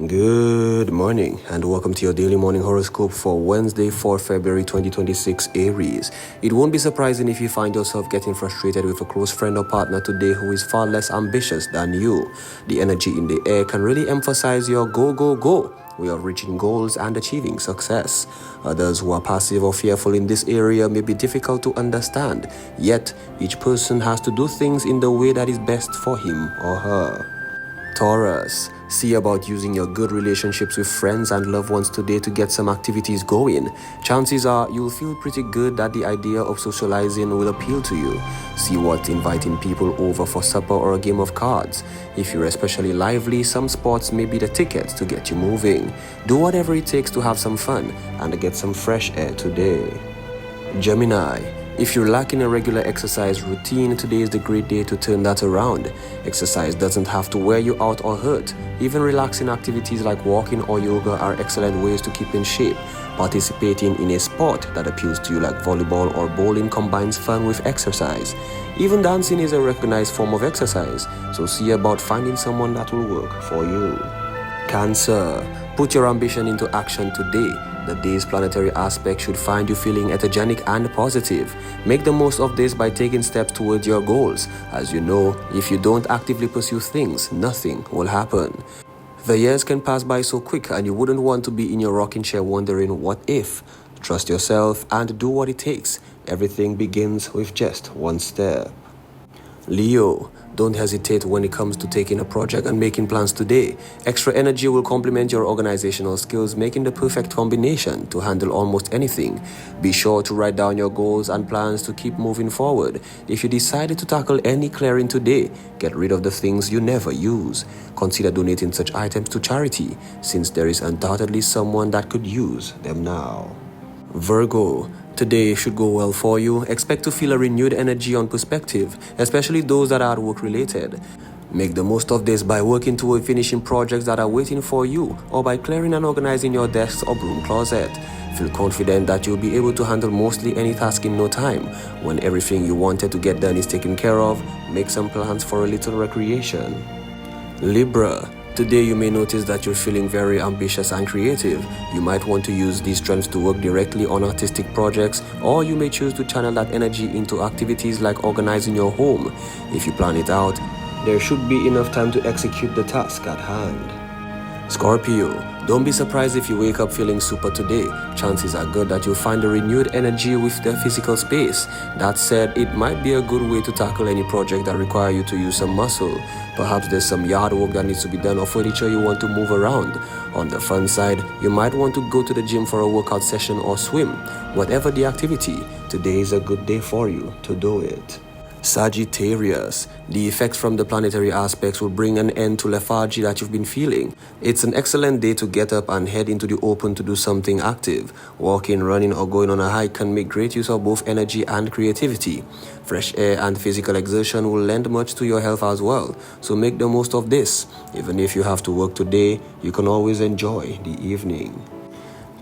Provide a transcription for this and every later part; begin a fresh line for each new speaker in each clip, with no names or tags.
Good morning and welcome to your daily morning horoscope for Wednesday, 4th February 2026 Aries. It won't be surprising if you find yourself getting frustrated with a close friend or partner today who is far less ambitious than you. The energy in the air can really emphasize your go way of reaching goals and achieving success. Others who are passive or fearful in this area may be difficult to understand, yet each person has to do things in the way that is best for him or her. Taurus, see about using your good relationships with friends and loved ones today to get some activities going. Chances are you'll feel pretty good that the idea of socializing will appeal to you. See what inviting people over for supper or a game of cards. If you're especially lively, some sports may be the ticket to get you moving. Do whatever it takes to have some fun and get some fresh air today. Gemini, if you're lacking a regular exercise routine, today is the great day to turn that around. Exercise doesn't have to wear you out or hurt. Even relaxing activities like walking or yoga are excellent ways to keep in shape. Participating in a sport that appeals to you like volleyball or bowling combines fun with exercise. Even dancing is a recognized form of exercise, so see about finding someone that will work for you. Cancer, put your ambition into action today. The day's planetary aspect should find you feeling energetic and positive. Make the most of this by taking steps towards your goals. As you know, if you don't actively pursue things, nothing will happen. The years can pass by so quick and you wouldn't want to be in your rocking chair wondering what if. Trust yourself and do what it takes. Everything begins with just one step. Leo, don't hesitate when it comes to taking a project and making plans today. Extra energy will complement your organizational skills, making the perfect combination to handle almost anything. Be sure to write down your goals and plans to keep moving forward. If you decided to tackle any clearing today, get rid of the things you never use. Consider donating such items to charity, since there is undoubtedly someone that could use them now. Virgo, today should go well for you. Expect to feel a renewed energy on perspective, especially those that are work related. Make the most of this by working toward finishing projects that are waiting for you or by clearing and organizing your desk or broom closet. Feel confident that you'll be able to handle mostly any task in no time. When everything you wanted to get done is taken care of, make some plans for a little recreation. Libra, today you may notice that you're feeling very ambitious and creative. You might want to use these strengths to work directly on artistic projects, or you may choose to channel that energy into activities like organizing your home. If you plan it out, there should be enough time to execute the task at hand. Scorpio, don't be surprised if you wake up feeling super today. Chances are good that you'll find a renewed energy with the physical space. That said, it might be a good way to tackle any project that require you to use some muscle. Perhaps there's some yard work that needs to be done or furniture you want to move around. On the fun side, you might want to go to the gym for a workout session or swim. Whatever the activity, today is a good day for you to do it. Sagittarius, the effects from the planetary aspects will bring an end to lethargy that you've been feeling. It's an excellent day to get up and head into the open to do something active. Walking, running, or going on a hike can make great use of both energy and creativity. Fresh air and physical exertion will lend much to your health as well, so make the most of this. Even if you have to work today, you can always enjoy the evening.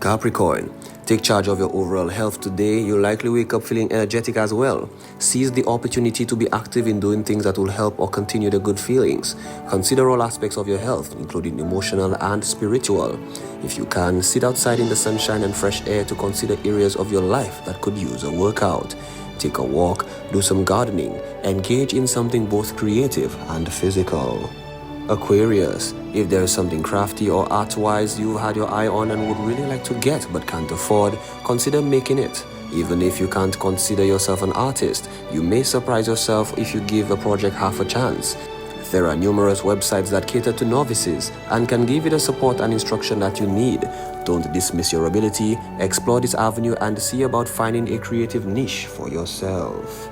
Capricorn, take charge of your overall health today. You'll likely wake up feeling energetic as well. Seize the opportunity to be active in doing things that will help or continue the good feelings. Consider all aspects of your health, including emotional and spiritual. If you can, sit outside in the sunshine and fresh air to consider areas of your life that could use a workout. Take a walk, do some gardening, engage in something both creative and physical. Aquarius, if there is something crafty or art-wise you've had your eye on and would really like to get but can't afford, consider making it. Even if you can't consider yourself an artist, you may surprise yourself if you give a project half a chance. There are numerous websites that cater to novices and can give you the support and instruction that you need. Don't dismiss your ability, explore this avenue and see about finding a creative niche for yourself.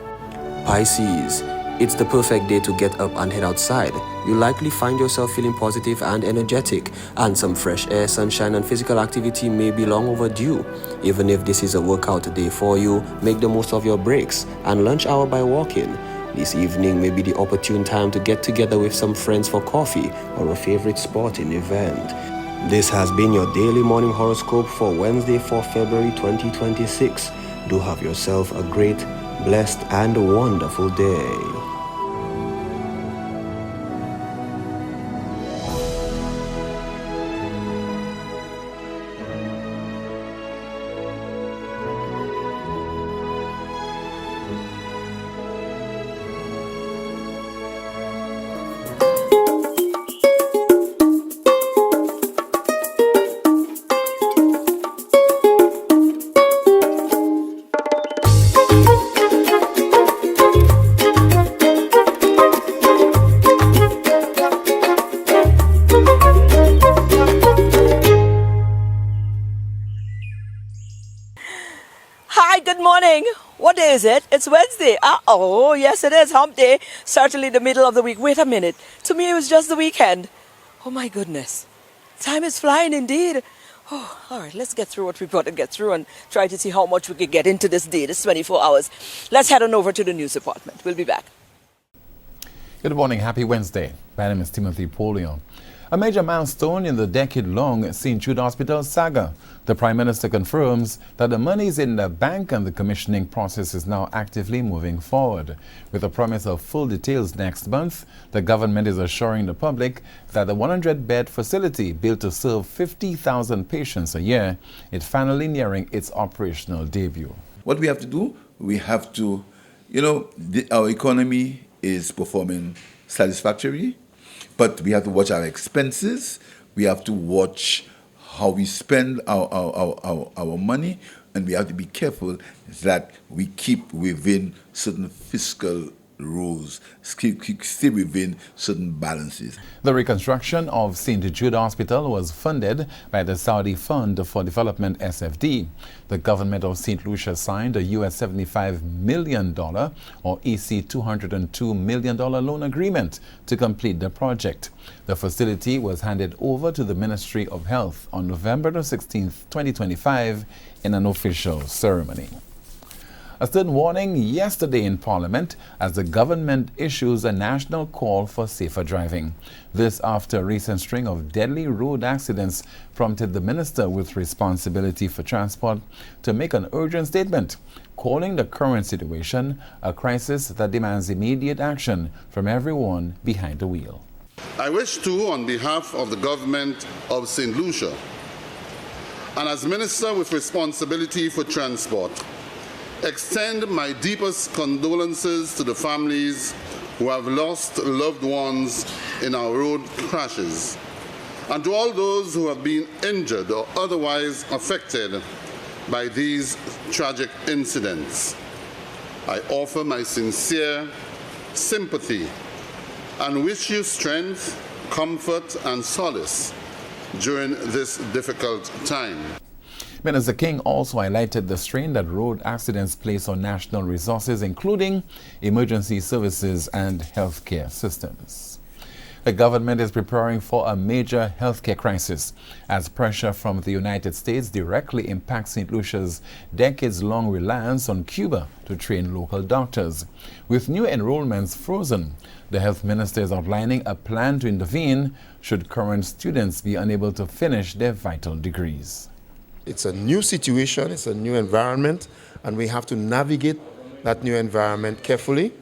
Pisces, it's the perfect day to get up and head outside. You'll likely find yourself feeling positive and energetic, and some fresh air, sunshine, and physical activity may be long overdue. Even if this is a workout day for you, make the most of your breaks and lunch hour by walking. This evening may be the opportune time to get together with some friends for coffee or a favorite sporting event. This has been your daily morning horoscope for Wednesday, 4th February 2026. Do have yourself a great, blessed, and wonderful day.
morning. What day is it? It's Wednesday. Oh, yes it is. Hump day. Certainly the middle of the week. Wait a minute. To me it was just the weekend. Oh my goodness. Time is flying indeed. Oh, all right, let's get through what we've got to get through and try to see how much we can get into this day, this 24 hours. Let's head on over to the news department. We'll be back.
Good morning. Happy Wednesday. My name is Timothy Polio. A major milestone in the decade-long St. Jude Hospital saga. The Prime Minister confirms that the money is in the bank and the commissioning process is now actively moving forward. With a promise of full details next month, the government is assuring the public that the 100-bed facility built to serve 50,000 patients a year is finally nearing its operational debut.
What we have to do, we have to, our economy is performing satisfactorily, but we have to watch our expenses. We have to watch how we spend our money, and we have to be careful that we keep within certain fiscal rules, stay within certain balances.
The reconstruction of St. Jude Hospital was funded by the Saudi Fund for Development SFD. The government of St. Lucia signed a US $75 million or EC $202 million loan agreement to complete the project. The facility was handed over to the Ministry of Health on November 16, 2025 in an official ceremony. A stern warning yesterday in Parliament as the government issues a national call for safer driving. This after a recent string of deadly road accidents prompted the minister with responsibility for transport to make an urgent statement, calling the current situation a crisis that demands immediate action from everyone behind the wheel.
I wish to, on behalf of the government of St. Lucia, and as Minister with responsibility for transport, extend my deepest condolences to the families who have lost loved ones in our road crashes, and to all those who have been injured or otherwise affected by these tragic incidents. I offer my sincere sympathy and wish you strength, comfort, and solace during this difficult time.
Minister King also highlighted the strain that road accidents place on national resources, including emergency services and healthcare systems. The government is preparing for a major healthcare crisis as pressure from the United States directly impacts St. Lucia's decades-long reliance on Cuba to train local doctors. With new enrollments frozen, the health minister is outlining a plan to intervene should current students be unable to finish their vital degrees.
It's a new situation, it's a new environment, and we have to navigate that new environment carefully.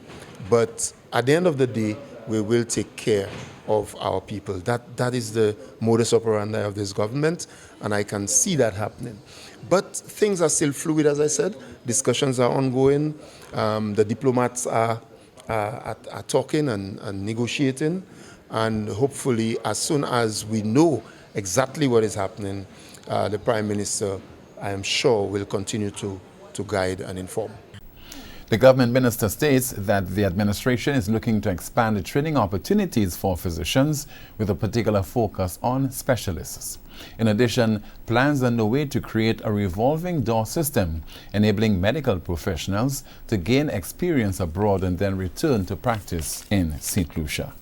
But at the end of the day, we will take care of our people. That is the modus operandi of this government, and I can see that happening. But things are still fluid, as I said. Discussions are ongoing. The diplomats are talking and negotiating. And hopefully, as soon as we know exactly what is happening, the Prime Minister, I am sure, will continue to guide and inform.
The government minister states that the administration is looking to expand the training opportunities for physicians with a particular focus on specialists. In addition, plans are underway to create a revolving door system, enabling medical professionals to gain experience abroad and then return to practice in St. Lucia.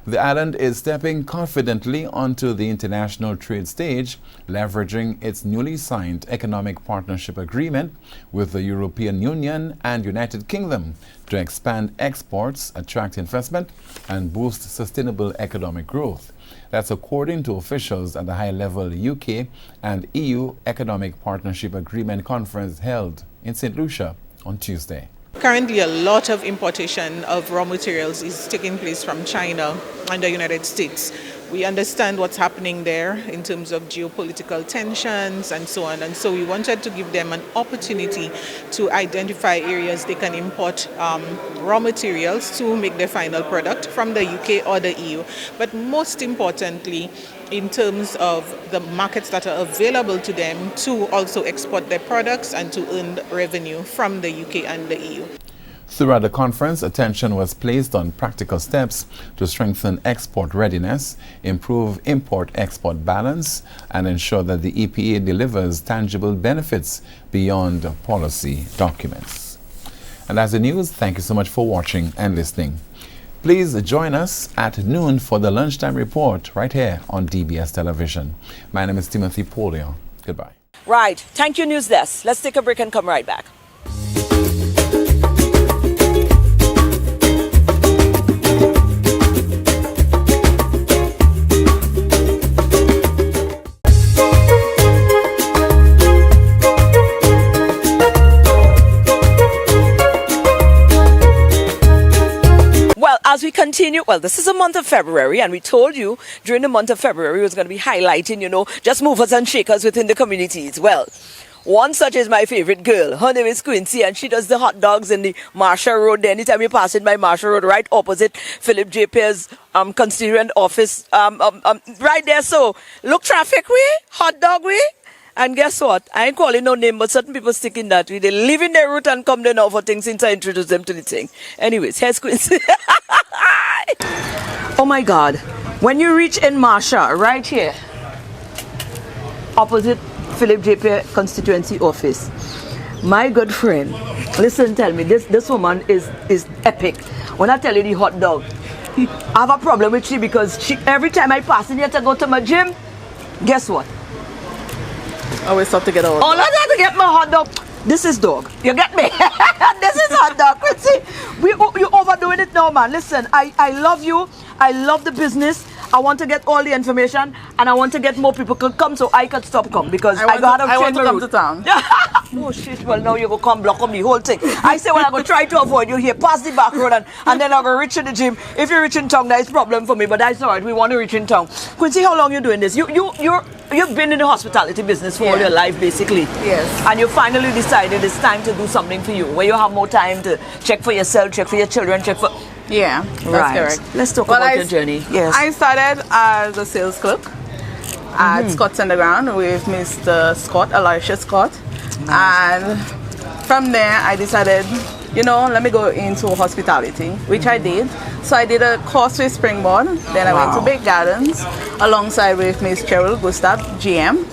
The island is stepping confidently onto the international trade stage, leveraging its newly signed economic partnership agreement with the European Union and United Kingdom to expand exports, attract investment, and boost sustainable economic growth. That's according to officials at the high-level UK and EU Economic Partnership Agreement conference held in St. Lucia on Tuesday.
Currently, a lot of importation of raw materials is taking place from China and the United States. We understand what's happening there in terms of geopolitical tensions and so on. And so we wanted to give them an opportunity to identify areas they can import raw materials to make their final product from the UK or the EU. But most importantly, in terms of the markets that are available to them to also export their products and to earn revenue from the UK and the EU.
Throughout the conference, attention was placed on practical steps to strengthen export readiness, improve import-export balance, and ensure that the EPA delivers tangible benefits beyond policy documents. And that's the news. Thank you so much for watching and listening. Please join us at noon for the Lunchtime Report right here on DBS Television. My name is Timothy Polio. Goodbye.
Right. Thank you, News Desk. Let's take a break and come right back. As we continue, well, this is the month of February, and we told you during the month of February was going to be highlighting, just movers and shakers within the communities. Well, one such is my favorite girl. Her name is Quincy, and she does the hot dogs in the Marshall Road. Anytime you pass it by Marshall Road, right opposite Philip J. Pierre's constituent office, right there. So, look, traffic way, hot dog way. And guess what? I ain't calling no name, but certain people stick in that way. They live in their route and come there now for things since I introduced them to the thing. Anyways, here's Quincy. Oh my God. When you reach in Marsha, right here, opposite Philip J. Pierre constituency office, my good friend, listen, tell me, this woman is epic. When I tell you the hot dog, I have a problem with she because every time I pass in here to go to my gym, guess what?
I always have to get out.
Oh, I have to get my hot dog. This is dog. You get me? This is hot dog. Quincy, you overdoing it now, man. Listen, I love you. I love the business. I want to get all the information, and I want to get more people to come so I could stop come because I want to
come to town.
Oh shit, well now you go come block up the whole thing. I say well I go try to avoid you here, pass the back road and then I go reach in the gym. If you reach in town, that is problem for me, but that's alright, we want to reach in town. Quincy, how long you doing this? You've been in the hospitality business for all your life basically.
Yes.
And you finally decided it's time to do something for you, where you have more time to check for yourself, check for your children, check for...
Yeah, that's correct.
Let's talk about your journey. Yes.
I started as a sales clerk at Scott's Underground with Mr. Scott, Elisha Scott. Nice. And from there I decided, let me go into hospitality, which I did. So I did a course with Springboard, then I went to Big Gardens alongside with Miss Cheryl Gustav, GM.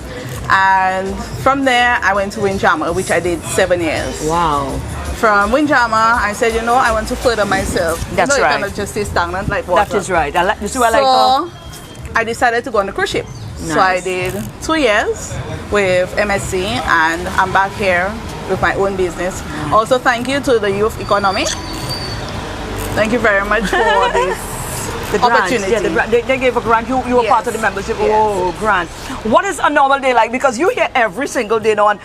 And from there I went to Windjammer, which I did 7 years.
Wow.
From Windjammer, I said, I want to further myself.
That's right.
You cannot just stay stagnant like water.
That is right.
I decided to go on the cruise ship. Nice. So I did 2 years with MSC, and I'm back here with my own business. Also, thank you to the youth economy. Thank you very much for this opportunity.
Yeah, they gave a grant. You were part of the membership. Yes. Oh, grant. What is a normal day like? Because you're here every single day now. And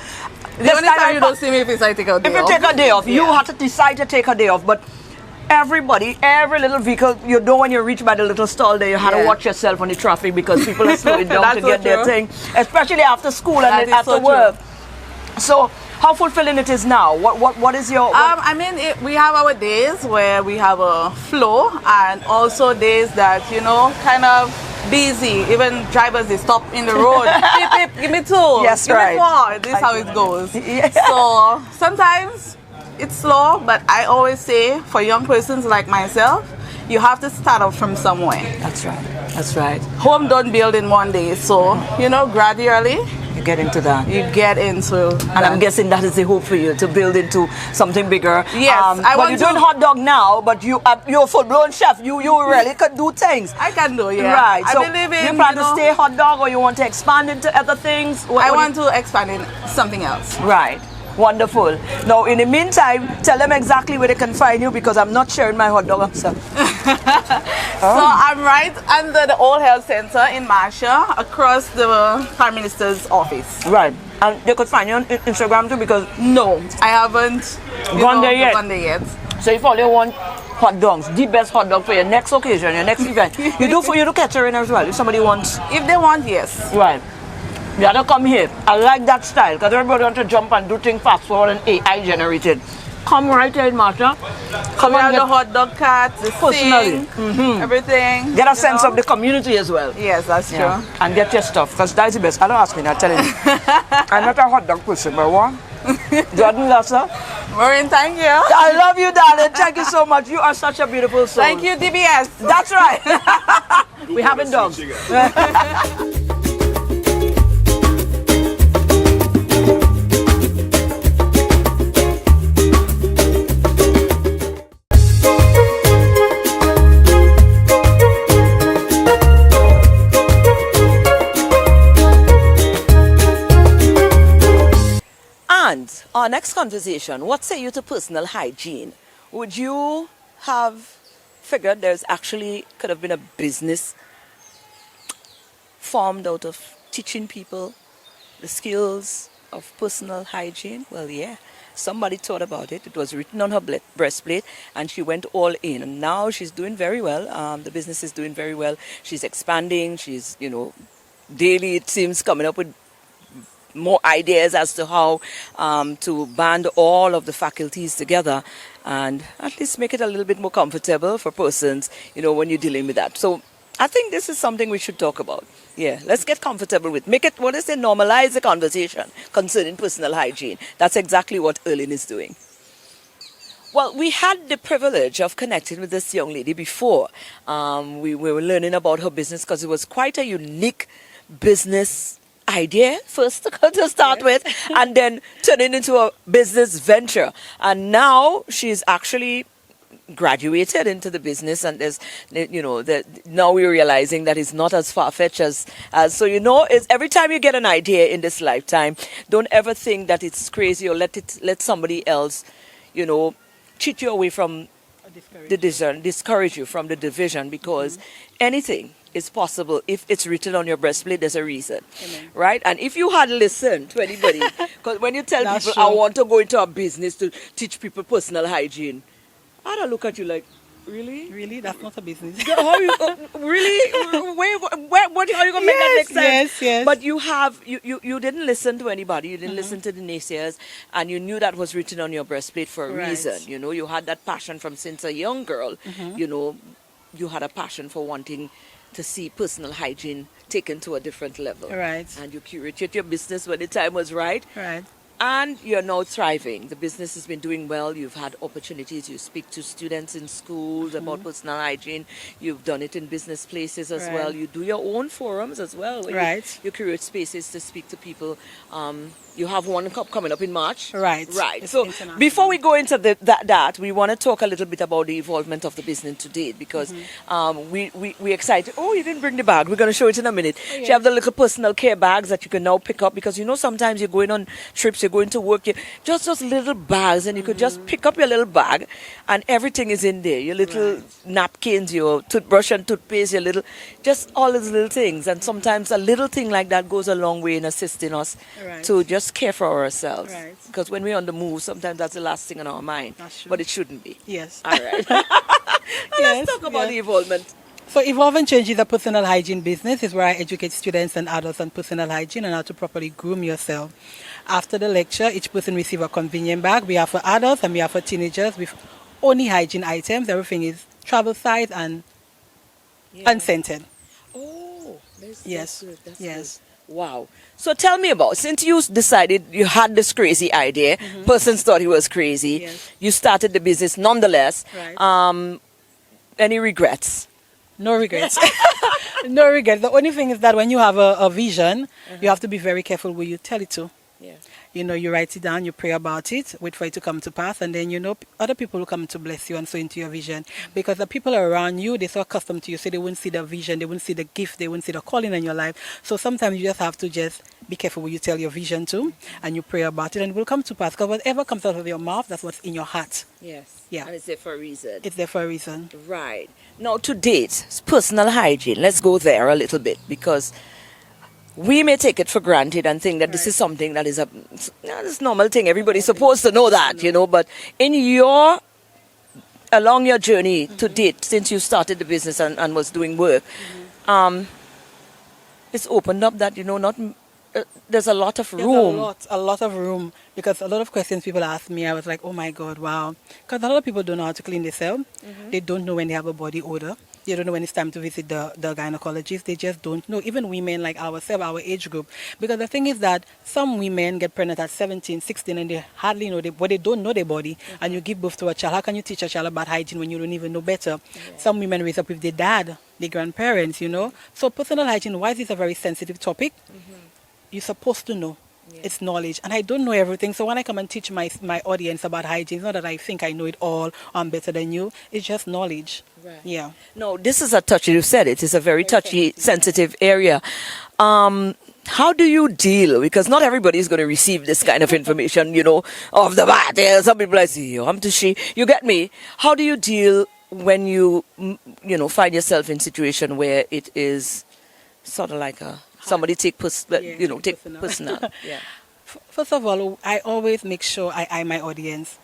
the only time you don't see me is I take a day off.
If you take a day off, you have to decide to take a day off. But everybody, every little vehicle, when you reach by the little stall there, you have to watch yourself on the traffic because people are slowing down to get their thing, especially after school and after work. So, how fulfilling it is now? What is your...
we have our days where we have a flow, and also days that, kind of busy. Even drivers, they stop in the road. Beep, beep, give me two.
Yes,
give
right.
me 4. This is how it goes.
Yeah.
So sometimes it's slow, but I always say for young persons like myself, you have to start out from somewhere.
That's right. That's right.
Home don't build in one day. So, gradually,
you get into that.
You get into
And
that.
I'm guessing that is the hope for you, to build into something bigger.
Yes.
You're doing hot dog now, but you're a full-blown chef. You really could do things.
I can do, yeah.
Right.
I
So
believe in,
you plan to stay hot dog, or you want to expand into other things?
I want to expand in something else.
Right. Wonderful. Now, in the meantime, tell them exactly where they can find you, because I'm not sharing my hot dog myself.
So I'm right under the Old Health Center in Marsha, across the Prime Minister's office.
Right. And they could find you on Instagram too, because...
No, I haven't
gone there
yet.
So if all you want hot dogs, the best hot dog for your next occasion, your next event, you do catering as well, if somebody wants...
If they want, yes.
Right. You have to come here. I like that style, because everybody wants to jump and do things fast forward and AI generated. Come right here in Marsha.
Come and get the hot dog cart, the
personally.
Sing, everything.
Get a sense of the community as well.
Yes, that's true.
And get your stuff, because that's the best. I don't ask me, I'm telling you. I'm not a hot dog person, but what? Jordan Lasser,
Maureen, thank you.
I love you, darling. Thank you so much. You are such a beautiful soul.
Thank you, DBS.
That's right. We haven't dogs. And our next conversation, what say you to personal hygiene? Would you have figured there's actually could have been a business formed out of teaching people the skills of personal hygiene? Well, yeah, somebody thought about it. It was written on her breastplate, and she went all in. And now she's doing very well. The business is doing very well. She's expanding. She's, daily it seems coming up with more ideas as to how to band all of the faculties together and at least make it a little bit more comfortable for persons, when you're dealing with that. So I think this is something we should talk about. Yeah, let's get comfortable with. Make it, normalize the conversation concerning personal hygiene. That's exactly what Erlyn is doing. Well, we had the privilege of connecting with this young lady before. We were learning about her business because it was quite a unique business idea first to start with, and then turn it into a business venture. And now she's actually graduated into the business, and there's, now we're realizing that it's not as far-fetched as so, it's every time you get an idea in this lifetime, don't ever think that it's crazy or let somebody else, cheat you away from the vision, discourage you from the division, because anything is possible. If it's written on your breastplate, there's a reason. Amen. Right? And if you had listened to anybody, because when you tell people, I want to go into a business to teach people personal hygiene, I'd look at you like, really?
Really? That's not a business.
How you, really? What, how are you going to make that make sense?
Yes.
But you didn't listen to anybody. You didn't listen to the naysayers, and you knew that was written on your breastplate for a reason. You had that passion from since a young girl. You had a passion for wanting to see personal hygiene taken to a different level.
Right.
And you curated your business when the time was right.
Right.
And you're now thriving. The business has been doing well. You've had opportunities. You speak to students in schools about personal hygiene. You've done it in business places as well. You do your own forums as well. Where you create spaces to speak to people. You have one coming up in March.
Right.
Right. So before we go into that, we want to talk a little bit about the evolvement of the business to date, because we're excited. Oh, you didn't bring the bag. We're going to show it in a minute. Oh, yeah. You have the little personal care bags that you can now pick up, because sometimes you're going on trips, you're going to work, just those little bags, and you could just pick up your little bag and everything is in there. Your little napkins, your toothbrush and toothpaste, your little, just all these little things. And sometimes a little thing like that goes a long way in assisting us to just care for ourselves. Right. Because when we're on the move, sometimes that's the last thing on our mind. But it shouldn't be.
Yes.
All right. Let's talk about the evolvement.
So Evolve and Change is a personal hygiene business. It's where I educate students and adults on personal hygiene and how to properly groom yourself. After the lecture, each person receives a convenient bag. We have for adults and we have for teenagers with only hygiene items. Everything is travel size and unscented.
Oh, that's good. That's
good.
Wow. So tell me about, since you decided you had this crazy idea, persons thought he was crazy, you started the business nonetheless.
Right.
Any regrets?
No regrets. No regrets. The only thing is that when you have a vision, you have to be very careful who you tell it to.
Yeah.
You write it down, you pray about it, wait for it to come to pass, and then, other people will come to bless you and so into your vision. Because the people around you, they're so accustomed to you, so they won't see the vision, they won't see the gift, they won't see the calling in your life. So sometimes you just have to just be careful who you tell your vision to, and you pray about it, and it will come to pass. Because whatever comes out of your mouth, that's what's in your heart.
Yes.
Yeah.
And it's there for a reason.
It's there for a reason.
Right. Now, to date, personal hygiene, let's go there a little bit, because we may take it for granted and think that this is something that is this normal thing. Everybody's supposed to know that, but along your journey to date, since you started the business and was doing work, it's opened up that, there's a lot of room.
A lot of room, because a lot of questions people ask me, I was like, oh my God, wow. Because a lot of people don't know how to clean themselves. They don't know when they have a body odor. They don't know when it's time to visit the gynecologist. They just don't know. Even women like ourselves, our age group. Because the thing is that some women get pregnant at 17, 16, and they hardly know, but they don't know their body. And you give birth to a child. How can you teach a child about hygiene when you don't even know better? Some women raise up with their dad, their grandparents, you know. So personal hygiene, why is this a very sensitive topic? You're supposed to know. It's knowledge, and I don't know everything. So when I come and teach my audience about hygiene, it's not that I think I know it all, or I'm better than you. It's just knowledge.
Right.
Yeah.
No, this is a touchy. You said it. It's a very touchy, sensitive area. How do you deal? Because not everybody is going to receive this kind of information, you know, off the bat. Yeah, some people are saying, I'm to she. You get me? How do you deal when you find yourself in a situation where it is sort of like somebody take personal? Yeah.
First of all, I always make sure I eye my audience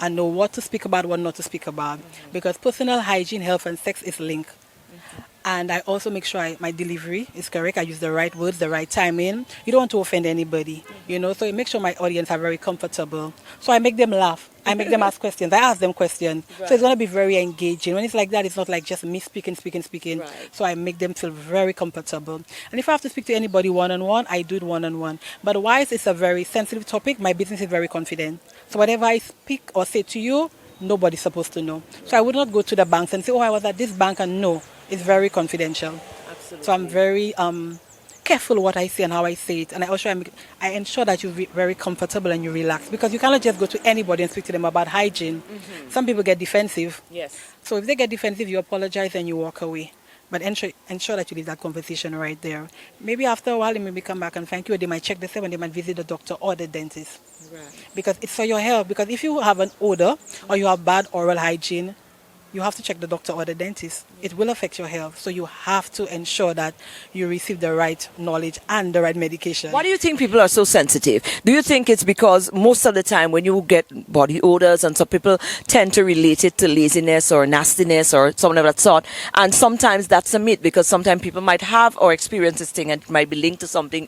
and know what to speak about, what not to speak about, because personal hygiene, health, and sex is linked. And I also make sure my delivery is correct. I use the right words, the right timing. You don't want to offend anybody, you know. So I make sure my audience are very comfortable. So I make them laugh. I make them ask questions. I ask them questions. Right. So it's going to be very engaging. When it's like that, it's not like just me speaking. Right. So I make them feel very comfortable. And if I have to speak to anybody one-on-one, I do it one-on-one. But otherwise, it's a very sensitive topic. My business is very confident. So whatever I speak or say to you, nobody's supposed to know. So I would not go to the banks and say, I was at this bank, and no. It's very confidential. Absolutely. So I'm very careful what I say and how I say it. And I ensure that you're very comfortable and you relax. Because you cannot just go to anybody and speak to them about hygiene. Some people get defensive. Yes. So if they get defensive, you apologize and you walk away. But ensure that you leave that conversation right there. Maybe after a while, they maybe come back and thank you. Or they might check themselves and they might visit the doctor or the dentist. Right. Because it's for your health. Because if you have an odor or you have bad oral hygiene, you have to check the doctor or the dentist. It will affect your health. So you have to ensure that you receive the right knowledge and the right medication.
Why do you think people are so sensitive? Do you think it's because most of the time when you get body odors, and some people tend to relate it to laziness or nastiness or something of that sort, and sometimes that's a myth, because sometimes people might have or experience this thing and it might be linked to something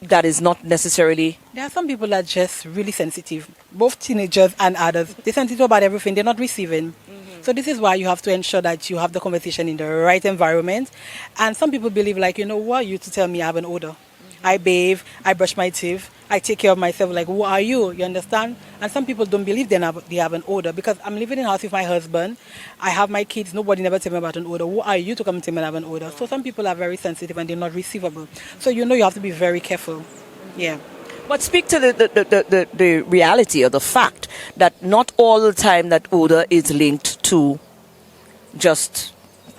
that is not necessarily...
There are some people that are just really sensitive, both teenagers and others. They're sensitive about everything. They're not receiving. So this is why you have to ensure that you have the conversation in the right environment. And some people believe, like, who are you to tell me I have an odor? I bathe, I brush my teeth, I take care of myself. Like, who are you? You understand? And some people don't believe they have an odor, because I'm living in a house with my husband. I have my kids. Nobody never tell me about an odor. Who are you to come and tell me I have an odor? So some people are very sensitive and they're not receivable. So you have to be very careful. Yeah.
But speak to the reality or the fact that not all the time that odor is linked to just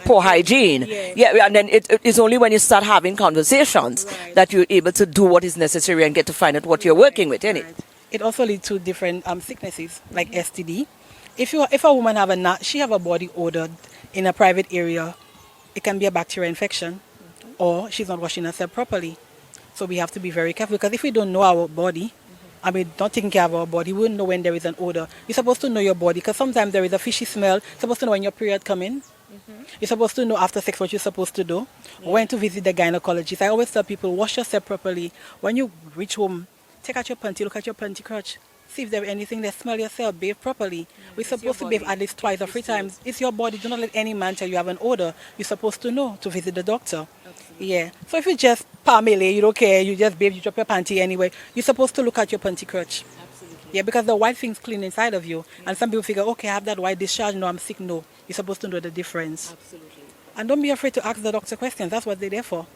poor hygiene. Yeah, and then it's only when you start having conversations that you're able to do what is necessary and get to find out what you're working with, innit?
It also leads to different sicknesses like STD. If a woman have a body odor in a private area, it can be a bacterial infection, or she's not washing herself properly. So we have to be very careful, because if we don't know our body, not taking care of our body, we wouldn't know when there is an odor. You're supposed to know your body, because sometimes there is a fishy smell. You're supposed to know when your period comes in. You're supposed to know after sex what you're supposed to do. When to visit the gynecologist. I always tell people, wash yourself properly. When you reach home, take out your panty, look at your panty crotch. See if there's anything that smell yourself, bathe properly. We're supposed to bathe at least twice or 3 times. It's your body. Do not let any man tell you have an odor. You're supposed to know to visit the doctor. Absolutely. Yeah. So if you just palmele, you don't care, you just bathe, you drop your panty anyway, you're supposed to look at your panty crotch. Absolutely. Yeah, because the white thing's clean inside of you. And some people figure, okay, I have that white discharge, no, I'm sick. No. You're supposed to know the difference. Absolutely. And don't be afraid to ask the doctor questions. That's what they're there for.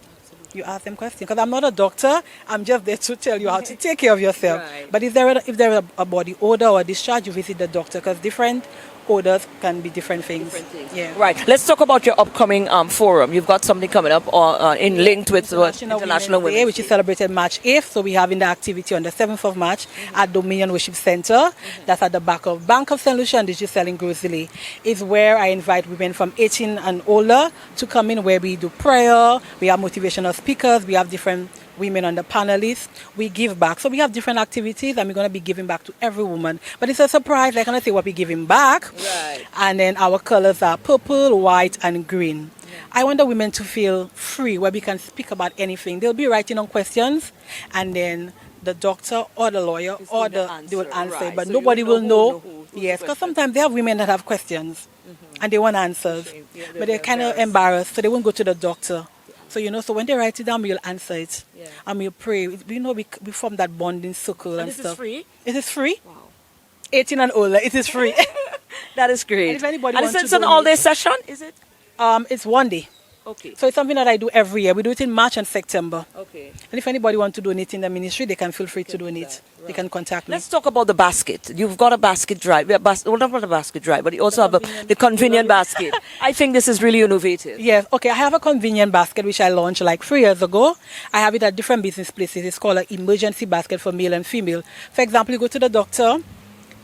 You ask them questions. Because I'm not a doctor. I'm just there to tell you how to take care of yourself. Right. But if there is a body odor or discharge, you visit the doctor, because different odors can be different things. Yeah. Right.
Let's talk about your upcoming forum. You've got something coming up linked with International Women's Day,
which is celebrated March 8th. So we're having the activity on the 7th of March at Dominion Worship Center. That's at the back of Bank of St. Lucia and Digital in Grosley. It's where I invite women from 18 and older to come in, where we do prayer. We have motivational speakers. We have different women on the panelists. We give back. So we have different activities, and we're going to be giving back to every woman. But it's a surprise. I cannot say what we're giving back. Right. And then our colors are purple, white, and green. Yeah. I want the women to feel free, where we can speak about anything. They'll be writing on questions, and then the doctor or the lawyer they will answer, but so nobody will know. Yes, because sometimes they have women that have questions. and they want answers.
Yeah,
But they're kind of embarrassed, so they won't go to the doctor. So, so when they write it down, we'll answer it.
Yeah.
And we'll pray. We form that bonding circle and
this
stuff.
is free?
It is free.
Wow.
18 and older, it is free.
That is great.
And if anybody
and
wants
it's
to
an all-day
donate-
session, is it?
It's one day.
Okay.
So it's something that I do every year. We do it in March and September.
Okay.
And if anybody wants to donate in the ministry, they can feel free to donate. They can contact me.
Let's talk about the basket. You've got a basket drive. Well, not a basket drive, but you also have the convenient basket. I think this is really innovative.
Yes, okay. I have a convenient basket which I launched like 3 years ago. I have it at different business places. It's called an emergency basket for male and female. For example, you go to the doctor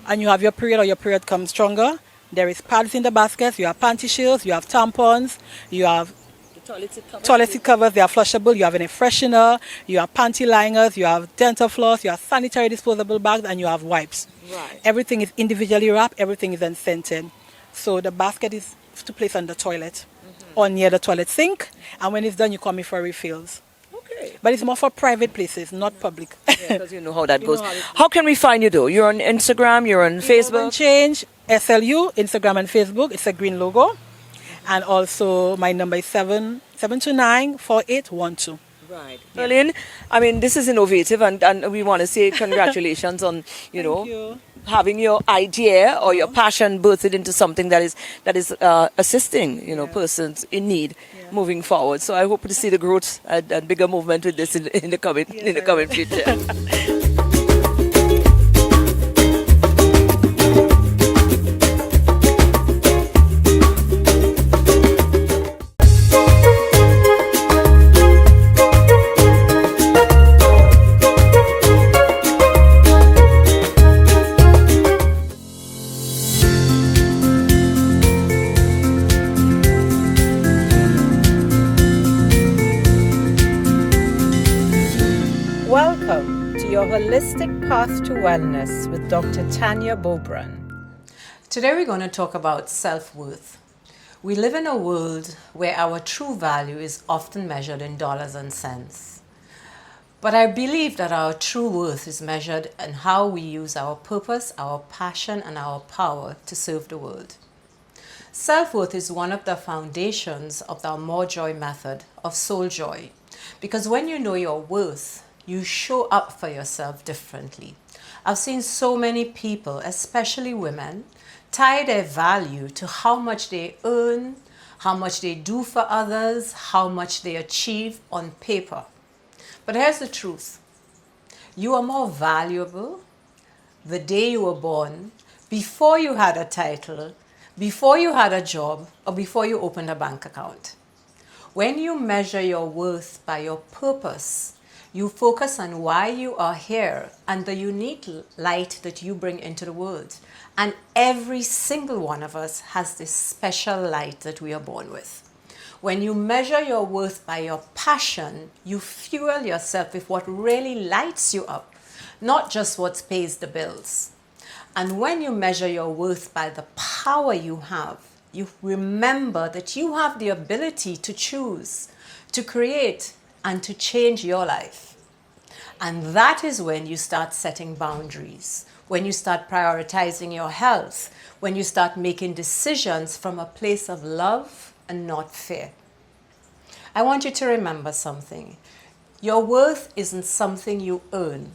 and you have your period or your period comes stronger. There is pads in the basket. You have panty shields. You have tampons. You have toilet seat covers. They are flushable. You have an air freshener. You have panty liners. You have dental floss. You have sanitary disposable bags, and you have wipes.
Right.
Everything is individually wrapped. Everything is unscented. So the basket is to place on the toilet or near the toilet sink. And when it's done, you call me for refills.
Okay.
But it's more for private places, not public.
Because you know how that goes.
know how it
How can we find you though? You're on Instagram, you're on Facebook.
Change SLU, Instagram and Facebook. It's a green logo. And also my number is 729-4812.
Right. Berlin, I mean, this is innovative and we want to say congratulations on,
Thank you.
having your idea or your passion birthed into something that is assisting, persons in need moving forward. So I hope to see the growth and bigger movement with this in the coming future.
Welcome to your Holistic Path to Wellness with Dr. Tanya Bobran. Today we're going to talk about self-worth. We live in a world where our true value is often measured in dollars and cents. But I believe that our true worth is measured in how we use our purpose, our passion, and our power to serve the world. Self-worth is one of the foundations of the More Joy method of soul joy. Because when you know your worth, you show up for yourself differently. I've seen so many people, especially women, tie their value to how much they earn, how much they do for others, how much they achieve on paper. But here's the truth. You are more valuable the day you were born, before you had a title, before you had a job, or before you opened a bank account. When you measure your worth by your purpose, you focus on why you are here and the unique light that you bring into the world. And every single one of us has this special light that we are born with. When you measure your worth by your passion, you fuel yourself with what really lights you up, not just what pays the bills. And when you measure your worth by the power you have, you remember that you have the ability to choose, to create, and to change your life. And that is when you start setting boundaries, when you start prioritizing your health, when you start making decisions from a place of love and not fear. I want you to remember something. Your worth isn't something you earn.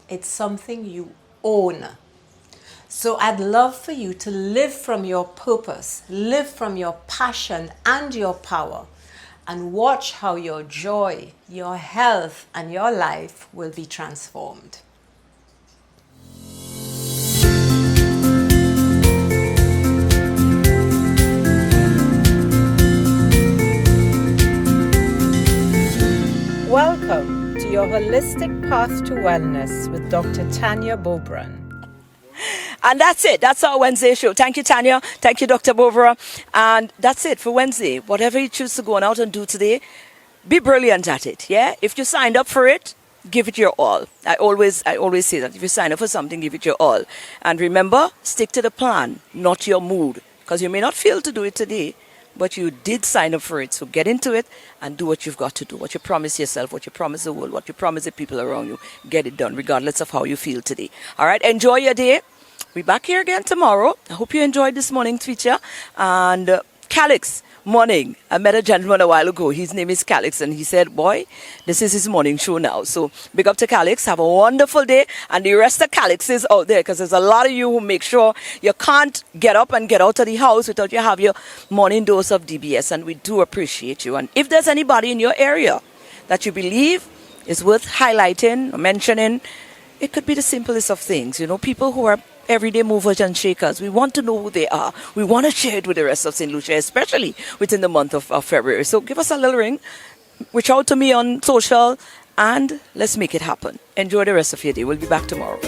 It's something you own. So I'd love for you to live from your purpose, live from your passion and your power, and watch how your joy, your health, and your life will be transformed. Welcome to your Holistic Path to Wellness with Dr. Tanya Bobran.
And that's it. That's our Wednesday show. Thank you, Tanya. Thank you, Dr. Bovera. And that's it for Wednesday. Whatever you choose to go on out and do today, be brilliant at it. Yeah. If you signed up for it, give it your all. I always say that. If you sign up for something, give it your all. And remember, stick to the plan, not your mood. Because you may not feel to do it today, but you did sign up for it. So get into it and do what you've got to do. What you promise yourself, what you promise the world, what you promise the people around you. Get it done, regardless of how you feel today. All right. Enjoy your day. We're back here again tomorrow. I hope you enjoyed this morning's feature. And Calix, morning. I met a gentleman a while ago. His name is Calix, and he said, boy, this is his morning show now. So big up to Calix. Have a wonderful day. And the rest of Calixes out there, because there's a lot of you who make sure you can't get up and get out of the house without you have your morning dose of DBS. And we do appreciate you. And if there's anybody in your area that you believe is worth highlighting or mentioning, it could be the simplest of things. You know, people who are everyday movers and shakers. We want to know who they are. We want to share it with the rest of St. Lucia, especially within the month of February. So give us a little ring. Reach out to me on social and let's make it happen. Enjoy the rest of your day. We'll be back tomorrow.